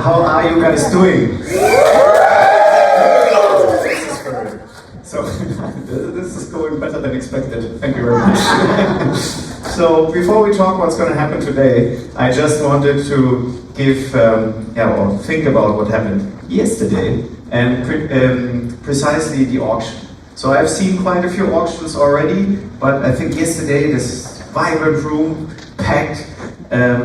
how are you guys doing? So, this is going better than expected. Thank you very much. So, before we talk what's going to happen today, I just wanted to give, or think about what happened yesterday, and precisely the auction. So I've seen quite a few auctions already, but I think yesterday this vibrant room, packed,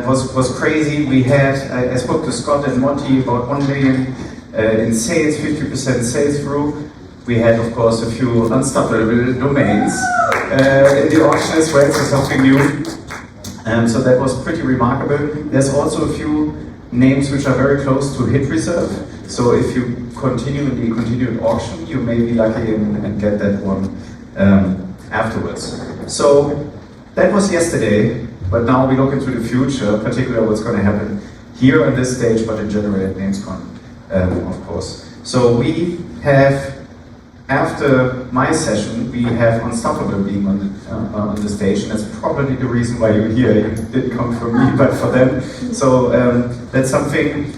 was crazy. We had, I spoke to Scott and Monty, about 1 million in sales, 50% sales through. We had, of course, a few unstoppable domains in the auction as well, so something new. So that was pretty remarkable. There's also a few names which are very close to hit reserve. So if you continue in the continued auction, you may be lucky and get that one afterwards. So that was yesterday, but now we look into the future, particularly what's going to happen here on this stage, but in general at NamesCon, of course. So we have, after my session, we have Unstoppable being on the stage, and that's probably the reason why you're here. You didn't come for me, but for them. So that's something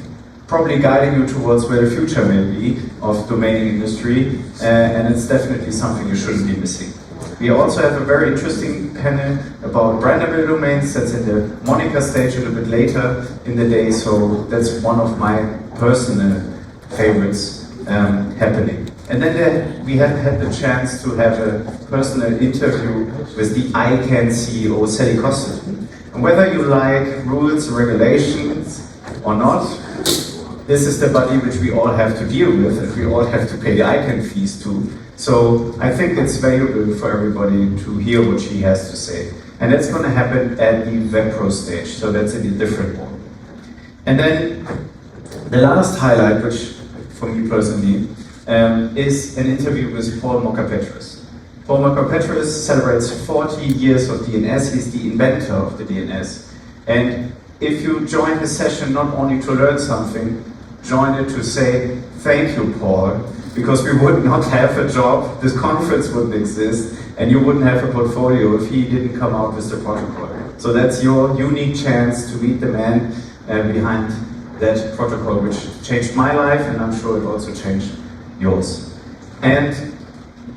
probably guiding you towards where the future may be of domaining industry, and it's definitely something you shouldn't be missing. We also have a very interesting panel about brandable domains. That's in the Monica stage a little bit later in the day, so that's one of my personal favorites happening. And then we have had the chance to have a personal interview with the ICANN CEO, Sally Costa. And whether you like rules and regulations or not, this is the body which we all have to deal with, and we all have to pay the ICANN fees to. So I think it's valuable for everybody to hear what she has to say. And that's going to happen at the WebPro stage, so that's in a different one. And then the last highlight, which for me personally, is an interview with Paul Mockapetris. Paul Mockapetris celebrates 40 years of DNS. He's the inventor of the DNS. And if you join the session not only to learn something, join it to say, thank you, Paul, because we would not have a job, this conference wouldn't exist, and you wouldn't have a portfolio if he didn't come out with the protocol. So that's your unique chance to meet the man behind that protocol, which changed my life, and I'm sure it also changed yours. And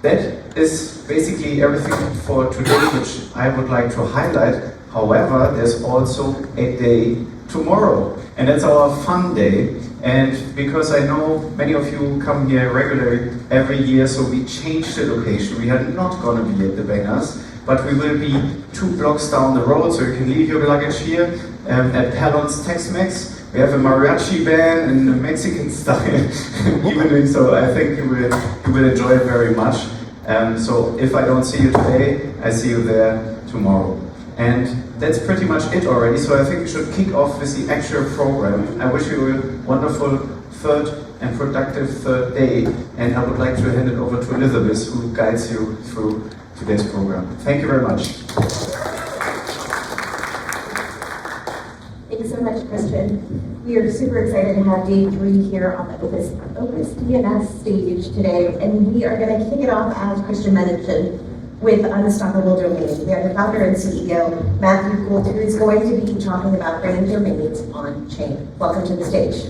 that is basically everything for today, which I would like to highlight. However, there's also a day tomorrow, and that's our fun day. And because I know many of you come here regularly every year, so we changed the location. We are not going to be at the Bangers, but we will be 2 blocks down the road, so you can leave your luggage here at Palon's Tex-Mex. We have a mariachi band in the Mexican style evening, so I think you will enjoy it very much. So if I don't see you today, I see you there tomorrow. And that's pretty much it already, so I think we should kick off with the actual program. I wish you a wonderful third and productive third day, and I would like to hand it over to Elizabeth, who guides you through today's program. Thank you very much. Thanks so much, Christian. We are super excited to have day 3 here on the Opus DNS stage today, and we are going to kick it off, as Christian mentioned, with Unstoppable Domains. We have the founder and CEO, Matthew Gould, who is going to be talking about bringing domains on chain. Welcome to the stage.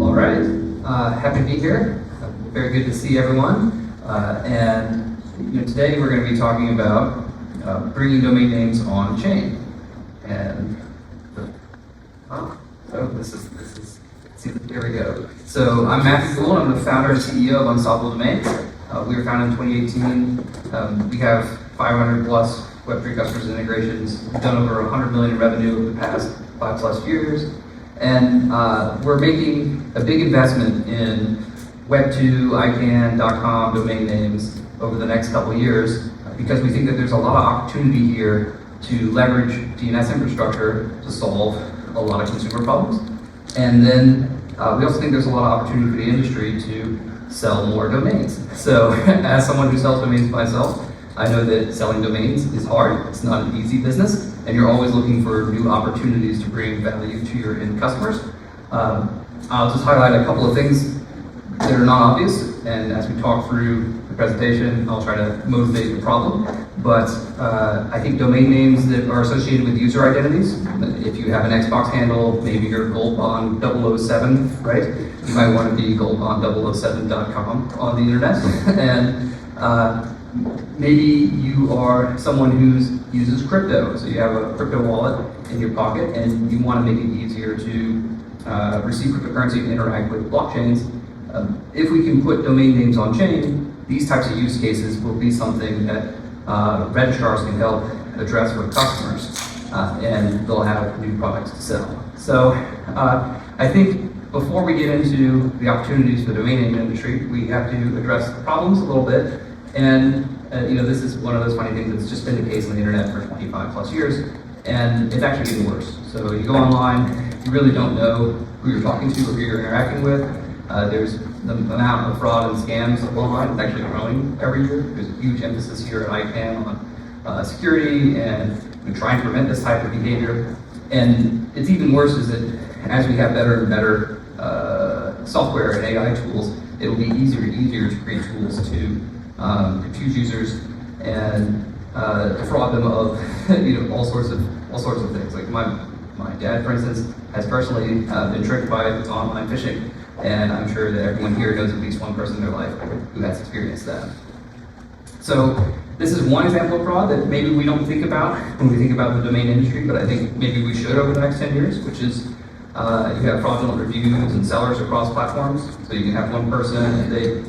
All right, happy to be here. Very good to see everyone. And today we're going to be talking about bringing domain names on chain. And so this is here we go. So I'm Matthew Gould. I'm the founder and CEO of Unstoppable Domains. We were founded in 2018. We have 500 plus Web3 customers and integrations. We've done over 100 million in revenue over the past 5+ years. And we're making a big investment in Web2, ICANN, .com domain names over the next couple of years, because we think that there's a lot of opportunity here to leverage DNS infrastructure to solve a lot of consumer problems. And then we also think there's a lot of opportunity for the industry to sell more domains. So as someone who sells domains myself, I know that selling domains is hard. It's not an easy business, and you're always looking for new opportunities to bring value to your end customers. I'll just highlight a couple of things that are not obvious, and as we talk through the presentation, I'll try to motivate the problem. But I think domain names that are associated with user identities, if you have an Xbox handle, maybe you're goldbond007, right? You might want to be goldbond007.com on the internet. And maybe you are someone who uses crypto, so you have a crypto wallet in your pocket, and you want to make it easier to receive cryptocurrency and interact with blockchains. If we can put domain names on chain, these types of use cases will be something that registrars can help address for customers, and they'll have new products to sell. So I think before we get into the opportunities for the domain name industry, we have to address the problems a little bit. And this is one of those funny things that's just been the case on the internet for 25 plus years, and it's actually getting worse. So you go online, you really don't know who you're talking to or who you're interacting with. There's the amount of fraud and scams online is actually growing every year. There's a huge emphasis here at ICANN on security and trying to prevent this type of behavior. And it's even worse is that as we have better and better software and AI tools, it will be easier and easier to create tools to confuse users and defraud them of all sorts of things. Like my dad, for instance, has personally been tricked by online phishing. And I'm sure that everyone here knows at least one person in their life who has experienced that. So this is one example of fraud that maybe we don't think about when we think about the domain industry, but I think maybe we should over the next 10 years, which is you have fraudulent reviews and sellers across platforms. So you can have one person and they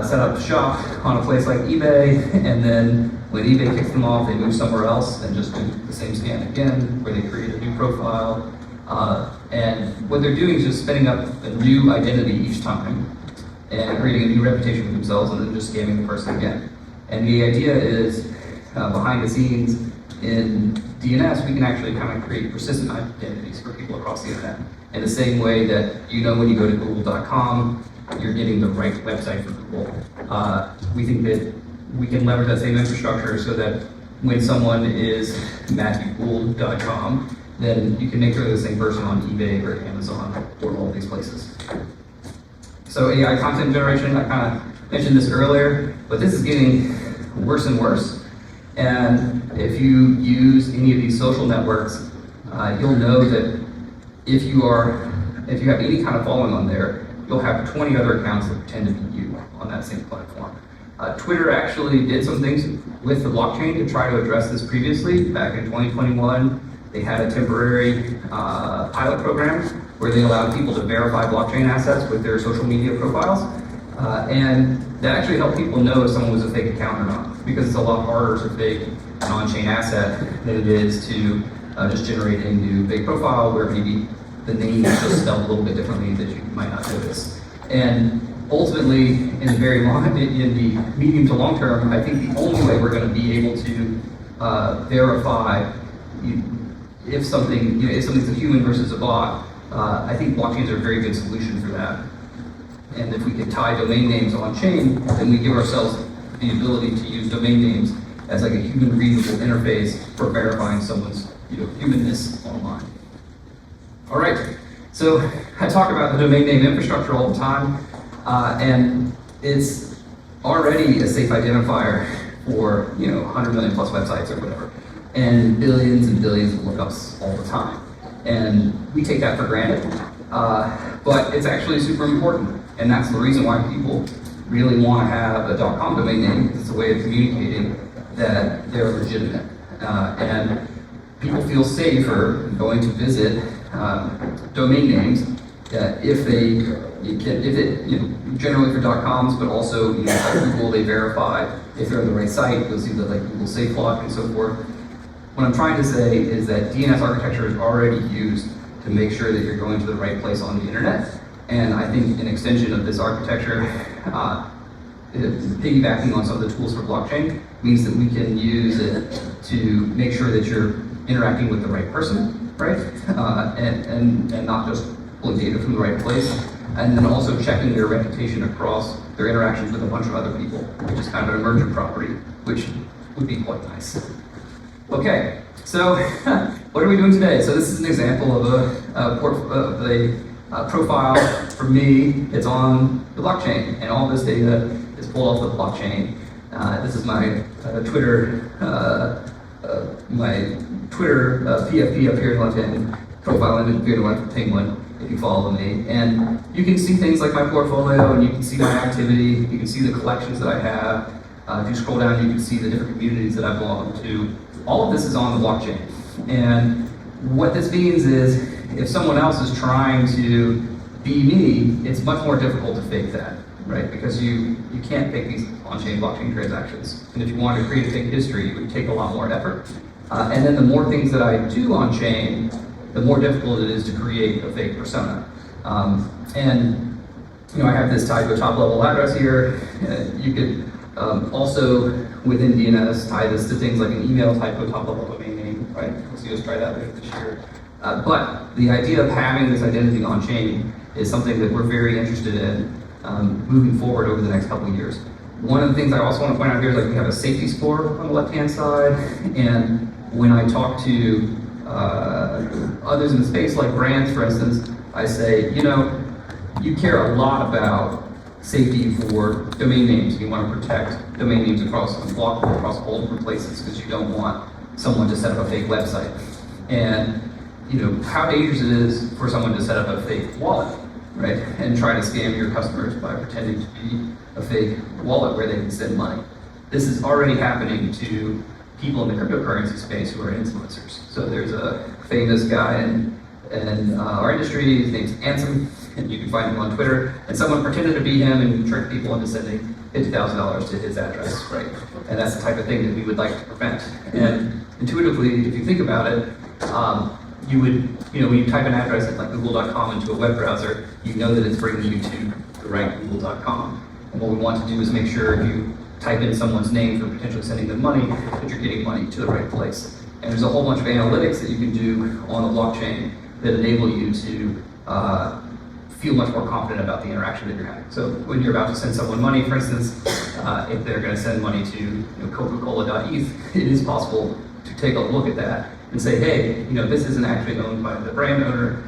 set up shop on a place like eBay, and then when eBay kicks them off, they move somewhere else and just do the same scam again, where they create a new profile. And what they're doing is just spinning up a new identity each time and creating a new reputation for themselves, and then just scamming the person again. And the idea is, behind the scenes in DNS, we can actually kind of create persistent identities for people across the internet. In the same way that when you go to Google.com, you're getting the right website for Google. We think that we can leverage that same infrastructure so that when someone is MatthewGould.com, then you can make sure they're the same person on eBay or Amazon or all these places. So AI content generation, I kind of mentioned this earlier, but this is getting worse and worse. And if you use any of these social networks, you'll know that if you have any kind of following on there, you'll have 20 other accounts that pretend to be you on that same platform. Twitter actually did some things with the blockchain to try to address this previously. Back in 2021, they had a temporary pilot program where they allowed people to verify blockchain assets with their social media profiles. And that actually helped people know if someone was a fake account or not, because it's a lot harder to fake an on-chain asset than it is to just generate a new fake profile where maybe the name is just spelled a little bit differently that you might not notice. And ultimately, in the medium to long term, I think the only way we're going to be able to verify if something's a human versus a bot, I think blockchains are a very good solution for that. And if we can tie domain names on chain, then we give ourselves the ability to use domain names as like a human readable interface for verifying someone's humanness online. All right, so I talk about the domain name infrastructure all the time, and it's already a safe identifier for 100 million plus websites or whatever, and billions of lookups all the time. And we take that for granted, but it's actually super important. And that's the reason why people really want to have a .com domain name, because it's a way of communicating that they're legitimate. And people feel safer going to visit domain names generally for .coms, but also Google, they verify if they're on the right site. You'll see the Google Safe Lock and so forth. What I'm trying to say is that DNS architecture is already used to make sure that you're going to the right place on the internet. And I think an extension of this architecture, piggybacking on some of the tools for blockchain, means that we can use it to make sure that you're interacting with the right person, right? And not just pulling data from the right place. And then also checking their reputation across their interactions with a bunch of other people, which is kind of an emergent property, which would be quite nice. Okay, so what are we doing today? So this is an example of a profile, for me, it's on the blockchain, and all this data is pulled off the blockchain. This is my Twitter, PFP up here in left-hand profile, and if you're the penguin, if you follow me. And you can see things like my portfolio, and you can see my activity, you can see the collections that I have. If you scroll down, you can see the different communities that I belong to. All of this is on the blockchain. And what this means is, if someone else is trying to be me, it's much more difficult to fake that, right? Because you can't fake these on-chain blockchain transactions. And if you wanted to create a fake history, it would take a lot more effort. And then the more things that I do on-chain, the more difficult it is to create a fake persona. And I have this tied to a top-level address here. You could also, within DNS, tie this to things like an email tied to a top-level domain name, right? You'll see us try that later this year. But the idea of having this identity on-chain is something that we're very interested in moving forward over the next couple of years. One of the things I also want to point out here is we have a safety score on the left-hand side, and when I talk to others in the space, like brands, for instance, I say, you care a lot about safety for domain names. You want to protect domain names across all different places because you don't want someone to set up a fake website. And how dangerous it is for someone to set up a fake wallet, right? And try to scam your customers by pretending to be a fake wallet where they can send money. This is already happening to people in the cryptocurrency space who are influencers. So there's a famous guy in our industry, his name's Ansem, and you can find him on Twitter, and someone pretended to be him and tricked people into sending $50,000 to his address, right? And that's the type of thing that we would like to prevent. And intuitively, if you think about it, you would, when you type an address at like google.com into a web browser, you know that it's bringing you to the right google.com. And what we want to do is make sure if you type in someone's name for potentially sending them money, that you're getting money to the right place. And there's a whole bunch of analytics that you can do on the blockchain that enable you to feel much more confident about the interaction that you're having. So when you're about to send someone money, for instance, if they're going to send money to Coca-Cola.eth, it is possible to take a look at that and say, hey, this isn't actually owned by the brand owner.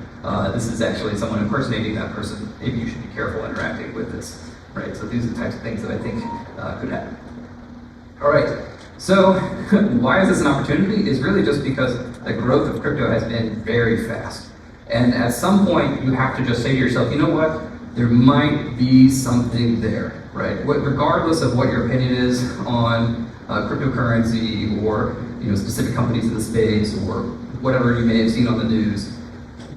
This is actually someone impersonating that person. Maybe you should be careful interacting with this, right? So these are the types of things that I think could happen. All right. So why is this an opportunity? It's really just because the growth of crypto has been very fast. And at some point, you have to just say to yourself, you know what? There might be something there, right? Regardless of what your opinion is on cryptocurrency or specific companies in the space or whatever you may have seen on the news,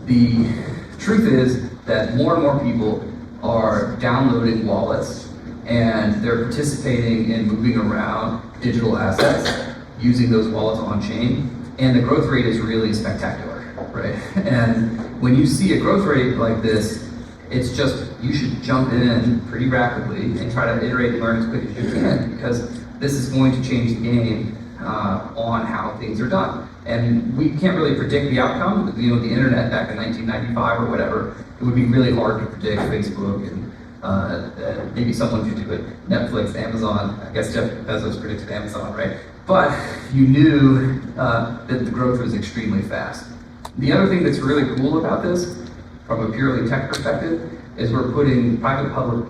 the truth is that more and more people are downloading wallets and they're participating in moving around digital assets using those wallets on chain, and the growth rate is really spectacular, right? And when you see a growth rate like this, it's just, you should jump in pretty rapidly and try to iterate and learn as quick as you can, because this is going to change the game on how things are done. And we can't really predict the outcome. The internet back in 1995 or whatever, it would be really hard to predict Facebook and maybe someone could do it. Netflix, Amazon, I guess Jeff Bezos predicted Amazon, right? But you knew that the growth was extremely fast. The other thing that's really cool about this, from a purely tech perspective, is we're putting private-public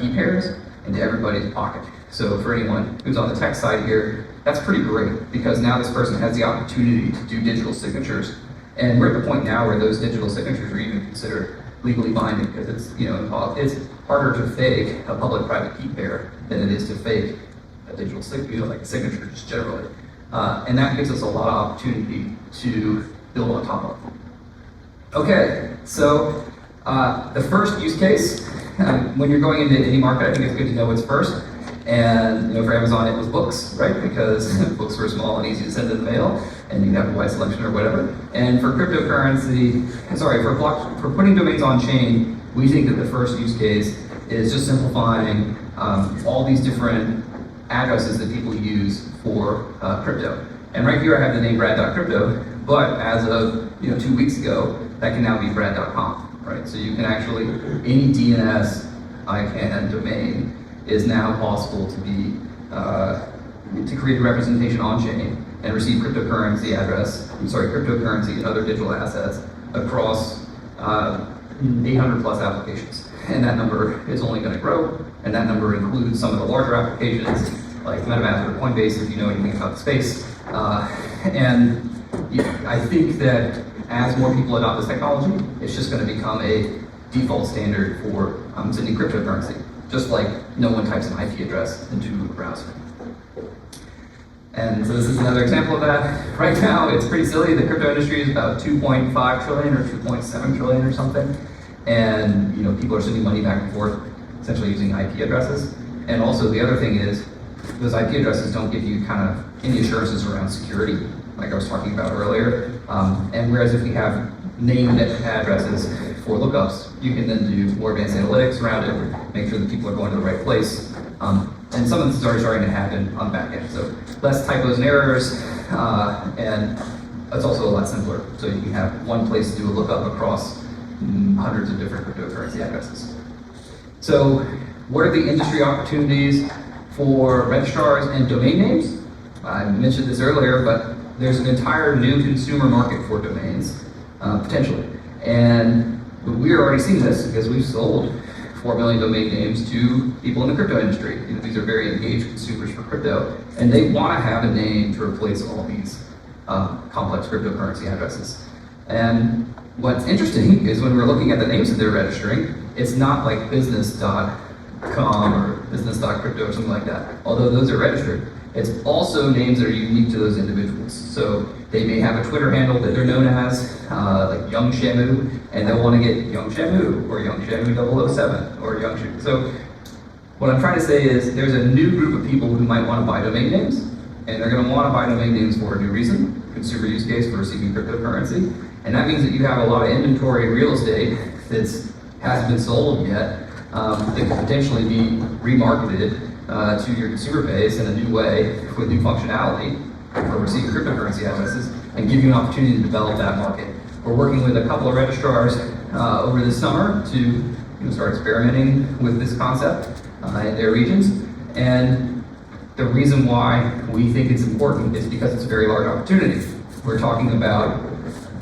key pairs into everybody's pocket. So for anyone who's on the tech side here, that's pretty great, because now this person has the opportunity to do digital signatures. And we're at the point now where those digital signatures are even considered legally binding, because it's it's harder to fake a public-private key pair than it is to fake a digital signature, like a signature just generally. And that gives us a lot of opportunity to build on top of. Okay, so the first use case, when you're going into any market, I think it's good to know what's first. And for Amazon, it was books, right? Because books were small and easy to send in the mail, and you can have a wide selection or whatever. And for cryptocurrency, for putting domains on chain, we think that the first use case is just simplifying all these different addresses that people use for crypto. And right here I have the name brad.crypto, but as of 2 weeks ago, that can now be brad.com, right? So you can actually, any DNS ICANN domain is now possible to be to create a representation on chain and receive cryptocurrency and other digital assets across 800 plus applications. And that number is only going to grow, and that number includes some of the larger applications like MetaMask or Coinbase, if you know anything about the space. And I think that as more people adopt this technology, it's just going to become a default standard for sending cryptocurrency, just like no one types an IP address into a browser. And so this is another example of that. Right now, it's pretty silly. The crypto industry is about 2.5 trillion or 2.7 trillion or something. And people are sending money back and forth, essentially using IP addresses. And also the other thing is, those IP addresses don't give you kind of any assurances around security, like I was talking about earlier. And whereas if we have named addresses for lookups, you can then do more advanced analytics around it, make sure that people are going to the right place. And some of this is already starting to happen on the back end. So less typos and errors, and it's also a lot simpler. So you can have one place to do a lookup across hundreds of different cryptocurrency addresses. So what are the industry opportunities for registrars and domain names? I mentioned this earlier, but there's an entire new consumer market for domains, potentially. And we're already seeing this because we've sold 4 million domain names to people in the crypto industry. These are very engaged consumers for crypto, and they want to have a name to replace all these complex cryptocurrency addresses. And what's interesting is when we're looking at the names that they're registering, it's not like business.com or business.crypto or something like that, although those are registered. It's also names that are unique to those individuals. So they may have a Twitter handle that they're known as, like Young Shamu, and they'll want to get Young Shamu, or Young Shamu 007, or Young Shamu. So what I'm trying to say is there's a new group of people who might want to buy domain names, and they're going to want to buy domain names for a new reason, consumer use case for receiving cryptocurrency. And that means that you have a lot of inventory real estate that hasn't been sold yet, that could potentially be remarketed to your consumer base in a new way with new functionality for receiving cryptocurrency addresses, and give you an opportunity to develop that market. We're working with a couple of registrars over this summer to start experimenting with this concept in their regions. And the reason why we think it's important is because it's a very large opportunity. We're talking about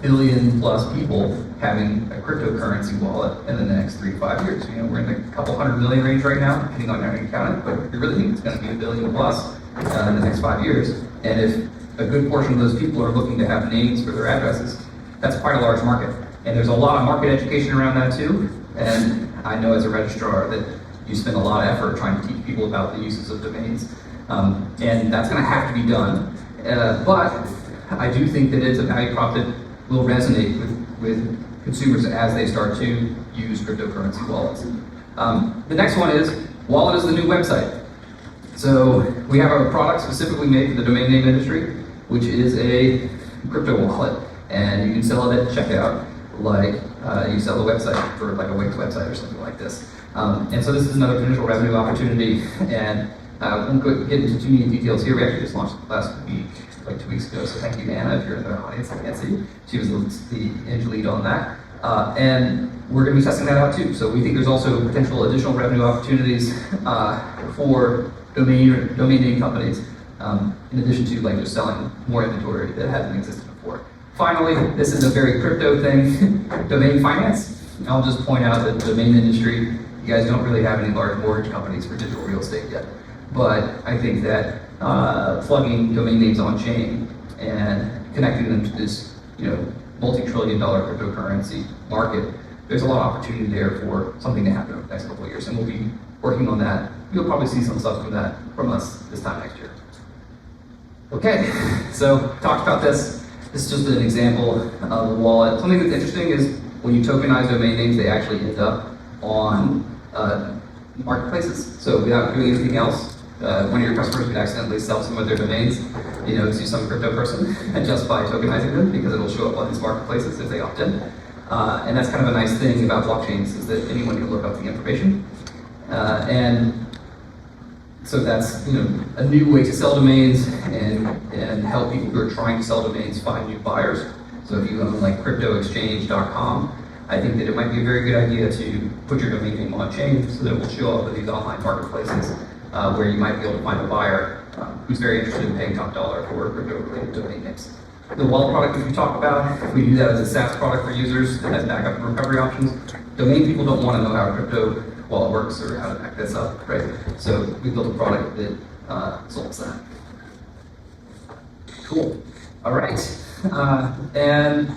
billion plus people having a cryptocurrency wallet in the next 3 to 5 years. We're in the couple 100 million range right now, depending on how you count it, but we really think it's going to be a billion plus in the next 5 years. And if a good portion of those people are looking to have names for their addresses, that's quite a large market. And there's a lot of market education around that too. And I know as a registrar that you spend a lot of effort trying to teach people about the uses of domains. And that's going to have to be done. But I do think that it's a value prop that will resonate with consumers as they start to use cryptocurrency wallets. The next one is, wallet is the new website. So we have a product specifically made for the domain name industry, which is a crypto wallet. And you can sell it at checkout like you sell a website for like a Wix website or something like this. And so this is another potential revenue opportunity. And I won't get into too many details here. We actually just launched last week, like 2 weeks ago. So thank you, Anna, if you're in the audience. I can't see you. She was the engine lead on that. And we're going to be testing that out too. So we think there's also potential additional revenue opportunities for domain name companies, in addition to like just selling more inventory that hasn't existed before. Finally, this is a very crypto thing, domain finance. I'll just point out that the domain industry, you guys don't really have any large mortgage companies for digital real estate yet. But I think that plugging domain names on chain and connecting them to this, multi-trillion-dollar cryptocurrency market, there's a lot of opportunity there for something to happen over the next couple of years, and we'll be working on that. You'll probably see some stuff from us this time next year. Okay, so talked about this. This is just an example of a wallet. Something that's interesting is when you tokenize domain names, they actually end up on marketplaces. So without doing anything else, one of your customers could accidentally sell some of their domains, to some crypto person, and just by tokenizing them, because it'll show up on these marketplaces if they opt in. And that's kind of a nice thing about blockchains, is that anyone can look up the information. And so that's a new way to sell domains and help people who are trying to sell domains find new buyers. So if you own like cryptoexchange.com, I think that it might be a very good idea to put your domain name on chain so that it will show up in these online marketplaces where you might be able to find a buyer who's very interested in paying top dollar for crypto-related domain names. The wallet product that we talked about, we do that as a SaaS product for users that has backup and recovery options. domain people don't want to know how a crypto wallet works or how to back this up, right? So we built a product that solves that. Cool. All right. And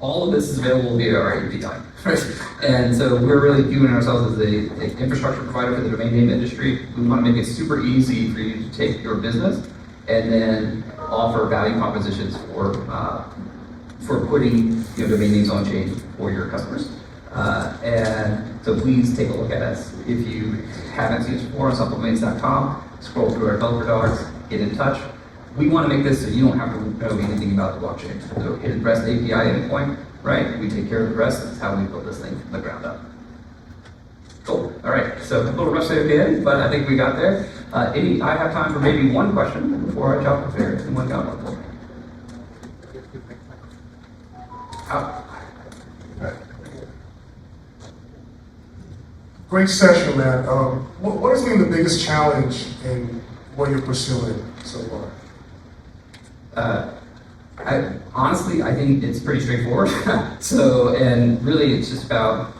all of this is available via our API, right? And so we're really viewing ourselves as an infrastructure provider for the domain name industry. We want to make it super easy for you to take your business and then offer value propositions for putting domain names on chain for your customers. And so please take a look at us. If you haven't seen us before on supplements.com, scroll through our developer docs, get in touch. We want to make this so you don't have to know anything about the blockchain. So hit the REST API endpoint, right? We take care of the rest. That's how we build this thing from the ground up. Cool. All right. So a little rush there at the end, but I think we got there. I have time for maybe one question before I jump up there. Anyone got one for me? Great session, man. What has been the biggest challenge in what you're pursuing so far? Honestly, I think it's pretty straightforward. And really it's just about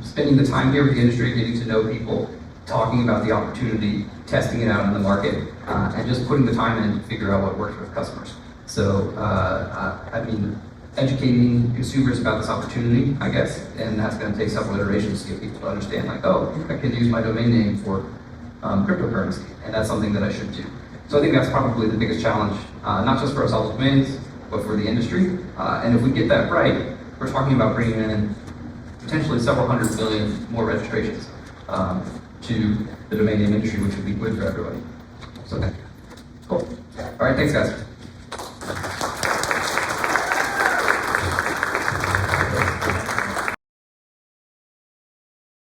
spending the time here with the industry, getting to know people, talking about the opportunity, testing it out in the market, and just putting the time in to figure out what works with customers. So, educating consumers about this opportunity, I guess, and that's going to take several iterations to get people to understand, like, oh, I can use my domain name for cryptocurrency, and that's something that I should do. So I think that's probably the biggest challenge, not just for ourselves as domains, but for the industry. And if we get that right, we're talking about bringing in potentially several hundred billion more registrations to the domain name industry, which would be good for everybody. So, cool. All right, thanks, guys.